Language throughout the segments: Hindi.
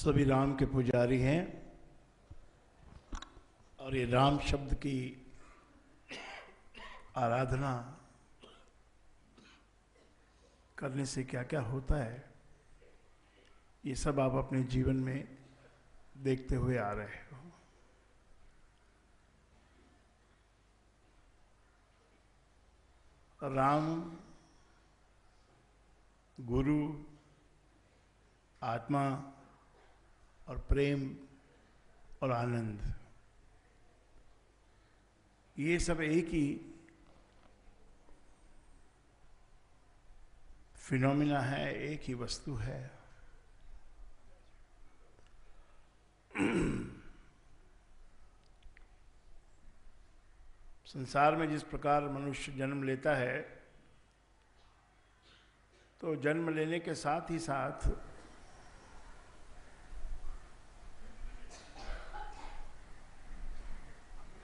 सभी राम के पुजारी हैं और ये राम शब्द की आराधना करने से क्या क्या होता है, ये सब आप अपने जीवन में देखते हुए आ रहे हो। राम, गुरु, आत्मा और प्रेम और आनंद, ये सब एक ही फिनोमिना है, एक ही वस्तु है। संसार में जिस प्रकार मनुष्य जन्म लेता है, तो जन्म लेने के साथ ही साथ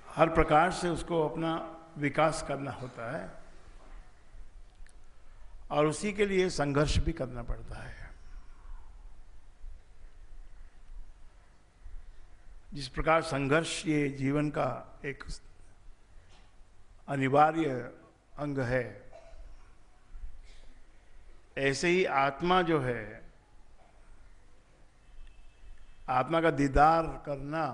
हर प्रकार से उसको अपना विकास करना होता है और उसी के लिए संघर्ष भी करना पड़ता है। जिस प्रकार संघर्ष ये जीवन का एक अनिवार्य अंग है, ऐसे ही आत्मा जो है, आत्मा का दीदार करना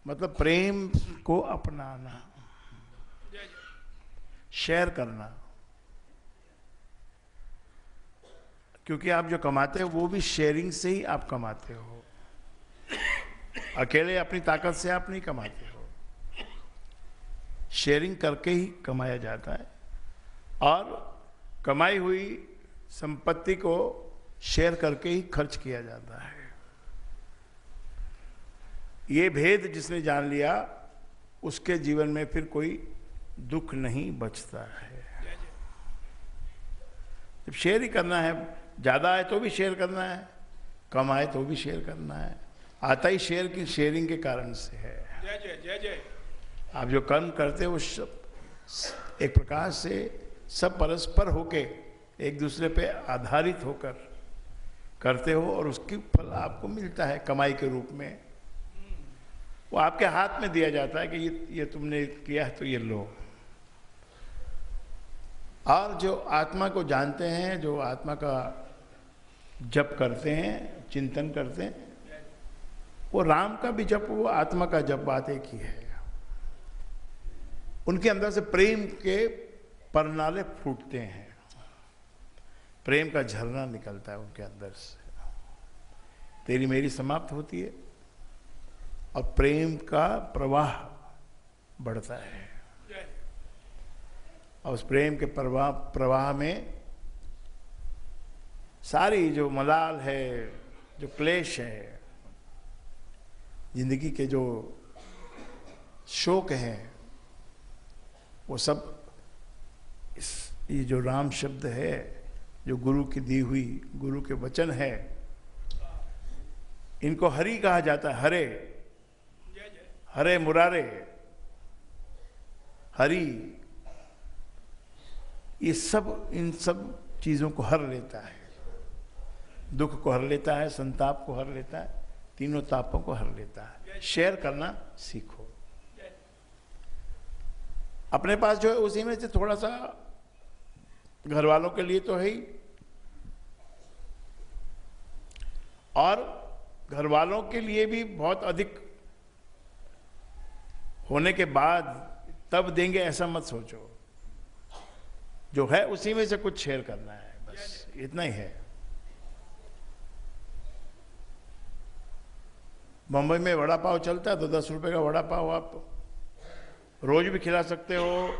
मतलब प्रेम को अपनाना, शेयर करना। क्योंकि आप जो कमाते हो वो भी शेयरिंग से ही आप कमाते हो, अकेले अपनी ताकत से आप नहीं कमाते हो, शेयरिंग करके ही कमाया जाता है और कमाई हुई संपत्ति को शेयर करके ही खर्च किया जाता है। ये भेद जिसने जान लिया, उसके जीवन में फिर कोई दुख नहीं बचता है। जब शेयर ही करना है, ज़्यादा है तो भी शेयर करना है, कम आए तो भी शेयर करना है। आता ही शेयर की शेयरिंग के कारण से है। जय जय जय जय। आप जो कर्म करते हो सब एक प्रकार से सब परस्पर होके एक दूसरे पे आधारित होकर करते हो और उसकी फल आपको मिलता है कमाई के रूप में। वो आपके हाथ में दिया जाता है कि ये तुमने किया है तो ये लो। और जो आत्मा को जानते हैं, जो आत्मा का जप करते हैं, चिंतन करते हैं, वो राम का भी जप, वो आत्मा का जप, बात एक ही है। उनके अंदर से प्रेम के परनाले फूटते हैं, प्रेम का झरना निकलता है उनके अंदर से। तेरी मेरी समाप्त होती है और प्रेम का प्रवाह बढ़ता है और उस प्रेम के प्रवाह में सारी जो मलाल है, जो क्लेश है, जिंदगी के जो शोक हैं, वो सब ये जो राम शब्द है, जो गुरु की दी हुई, गुरु के वचन है, इनको हरि कहा जाता है। हरे हरे मुरारे, हरि, ये सब इन सब चीजों को हर लेता है। दुख को हर लेता है, संताप को हर लेता है, तीनों तापों को हर लेता है। शेयर करना सीखो। अपने पास जो है उसी में से थोड़ा सा घर वालों के लिए तो है ही, और घर वालों के लिए भी बहुत अधिक होने के बाद तब देंगे ऐसा मत सोचो। जो है उसी में से कुछ शेयर करना है, बस इतना ही है। मुंबई में वड़ा पाव चलता है तो 10 रुपए का वड़ा पाव आप रोज भी खिला सकते हो,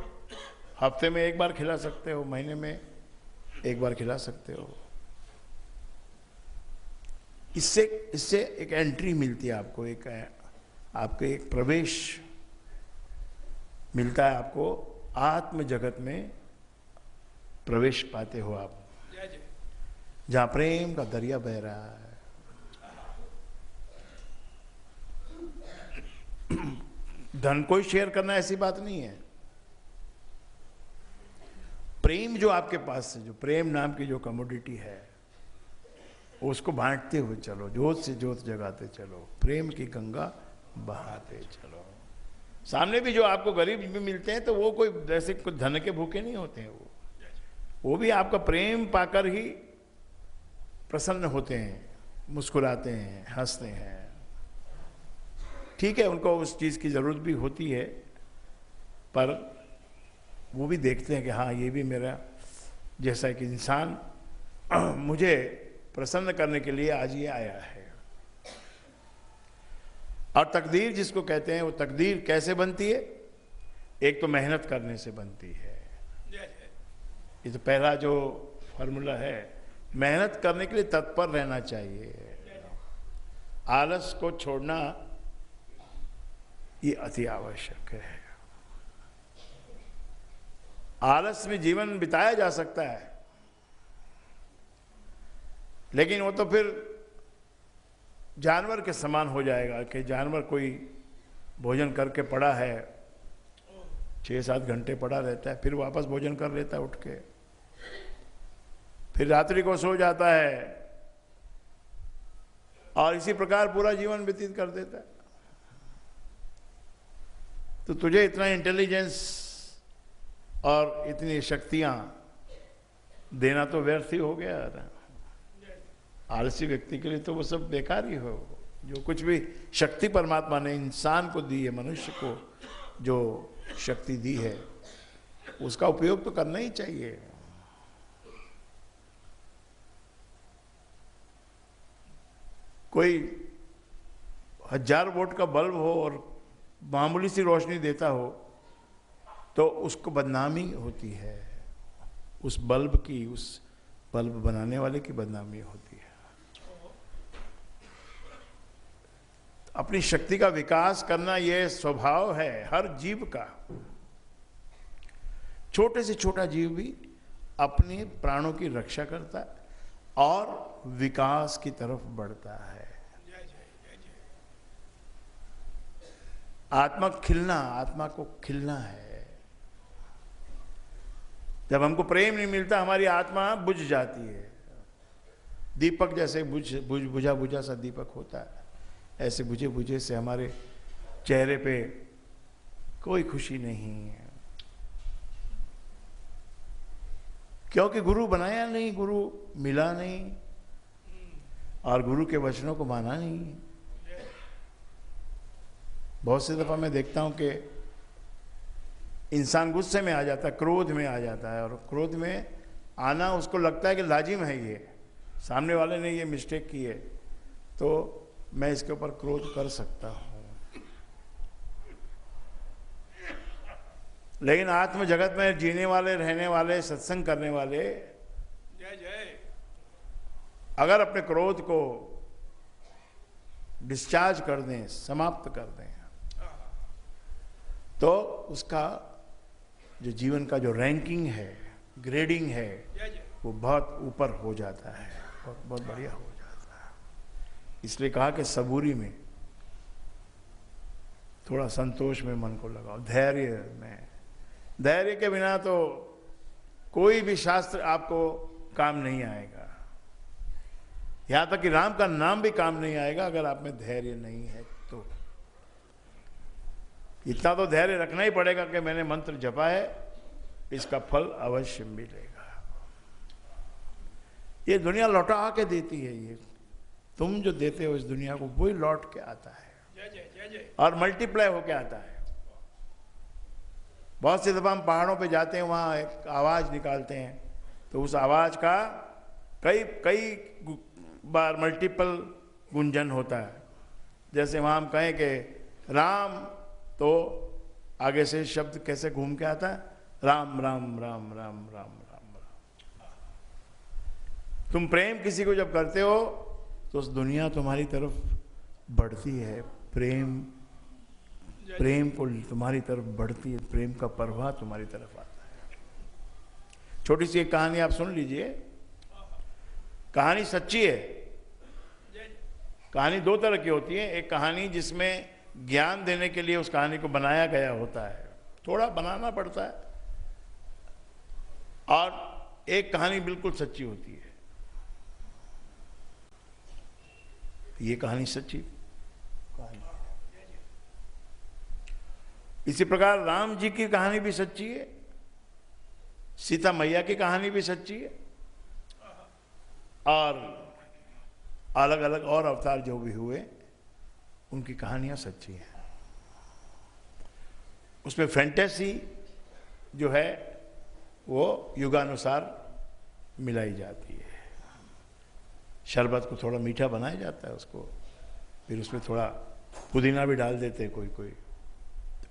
हफ्ते में एक बार खिला सकते हो, महीने में एक बार खिला सकते हो। इससे एक एंट्री मिलती है आपको, आपके एक प्रवेश मिलता है, आपको आत्म जगत में प्रवेश पाते हो आप, जहां प्रेम का दरिया बह रहा है। धन को ही शेयर करना ऐसी बात नहीं है। प्रेम जो आपके पास है, जो प्रेम नाम की जो कमोडिटी है, उसको बांटते हुए चलो, जोत से जोत जगाते चलो, प्रेम की गंगा बहाते चलो। सामने भी जो आपको गरीब भी मिलते हैं तो वो कोई जैसे कुछ धन के भूखे नहीं होते हैं, वो भी आपका प्रेम पाकर ही प्रसन्न होते हैं, मुस्कुराते हैं, हंसते हैं। ठीक है, उनको उस चीज़ की ज़रूरत भी होती है, पर वो भी देखते हैं कि हाँ ये भी मेरा जैसा एक इंसान मुझे प्रसन्न करने के लिए आज ये आया है। और तकदीर जिसको कहते हैं, वो तकदीर कैसे बनती है? एक तो मेहनत करने से बनती है। ये तो पहला जो फॉर्मूला है, मेहनत करने के लिए तत्पर रहना चाहिए। आलस को छोड़ना ये अति आवश्यक है। आलस में जीवन बिताया जा सकता है, लेकिन वो तो फिर जानवर के समान हो जाएगा कि जानवर कोई भोजन करके पड़ा है, 6-7 घंटे पड़ा रहता है, फिर वापस भोजन कर लेता है उठ के, फिर रात्रि को सो जाता है और इसी प्रकार पूरा जीवन व्यतीत कर देता है। तो तुझे इतना इंटेलिजेंस और इतनी शक्तियां देना तो व्यर्थ ही हो गया ना। आलसी व्यक्ति के लिए तो वो सब बेकार ही हो। जो कुछ भी शक्ति परमात्मा ने इंसान को दी है, मनुष्य को जो शक्ति दी है, उसका उपयोग तो करना ही चाहिए। कोई 1000 वोल्ट का बल्ब हो और मामूली सी रोशनी देता हो तो उसको बदनामी होती है, उस बल्ब की, उस बल्ब बनाने वाले की बदनामी होती है। अपनी शक्ति का विकास करना यह स्वभाव है हर जीव का। छोटे से छोटा जीव भी अपने प्राणों की रक्षा करता है और विकास की तरफ बढ़ता है। आत्मा खिलना, आत्मा को खिलना है। जब हमको प्रेम नहीं मिलता, हमारी आत्मा बुझ जाती है। दीपक जैसे बुझा बुझा सा दीपक होता है, ऐसे बुझे बुझे से हमारे चेहरे पे कोई खुशी नहीं है, क्योंकि गुरु बनाया नहीं, गुरु मिला नहीं और गुरु के वचनों को माना नहीं। बहुत सी दफा मैं देखता हूं कि इंसान गुस्से में आ जाता है, क्रोध में आ जाता है, और क्रोध में आना उसको लगता है कि लाजिम है, ये सामने वाले ने ये मिस्टेक की है तो मैं इसके ऊपर क्रोध कर सकता हूं। लेकिन आत्म जगत में जीने वाले, रहने वाले, सत्संग करने वाले अगर अपने क्रोध को डिस्चार्ज कर दें, समाप्त कर दें, तो उसका जो जीवन का जो रैंकिंग है, ग्रेडिंग है, वो बहुत ऊपर हो जाता है, बहुत बढ़िया हो जाता है। इसलिए कहा कि सबूरी में, थोड़ा संतोष में मन को लगाओ, धैर्य में। धैर्य के बिना तो कोई भी शास्त्र आपको काम नहीं आएगा। यहां तक कि राम का नाम भी काम नहीं आएगा अगर आप में धैर्य नहीं है तो। इतना तो धैर्य रखना ही पड़ेगा कि मैंने मंत्र जपा है, इसका फल अवश्य मिलेगा। ये दुनिया लौटा के देती है, ये तुम जो देते हो इस दुनिया को, वही लौट के आता है और मल्टीप्लाई होके आता है। बहुत सी दफा हम पहाड़ों पे जाते हैं, वहां एक आवाज निकालते हैं तो उस आवाज का कई बार मल्टीपल गुंजन होता है। जैसे वहां हम कहें कि राम, तो आगे से शब्द कैसे घूम के आता है, राम राम राम राम राम राम राम। तुम प्रेम किसी को जब करते हो तो उस दुनिया तुम्हारी तरफ बढ़ती है, प्रेम को तुम्हारी तरफ बढ़ती है, प्रेम का प्रवाह तुम्हारी तरफ आता है। छोटी सी एक कहानी आप सुन लीजिए। कहानी सच्ची है। कहानी दो तरह की होती है। एक कहानी जिसमें ज्ञान देने के लिए उस कहानी को बनाया गया होता है, थोड़ा बनाना पड़ता है, और एक कहानी बिल्कुल सच्ची होती है। ये कहानी सच्ची कहानी है। इसी प्रकार राम जी की कहानी भी सच्ची है, सीता मैया की कहानी भी सच्ची है, और अलग अलग और अवतार जो भी हुए उनकी कहानियां सच्ची हैं। उसमें फैंटेसी जो है वो युगानुसार मिलाई जाती है। शरबत को थोड़ा मीठा बनाया जाता है उसको, फिर उसमें थोड़ा पुदीना भी डाल देते हैं कोई कोई,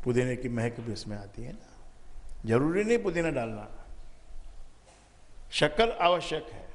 पुदीने की महक भी उसमें आती है ना। जरूरी नहीं पुदीना डालना, शक्कर आवश्यक है,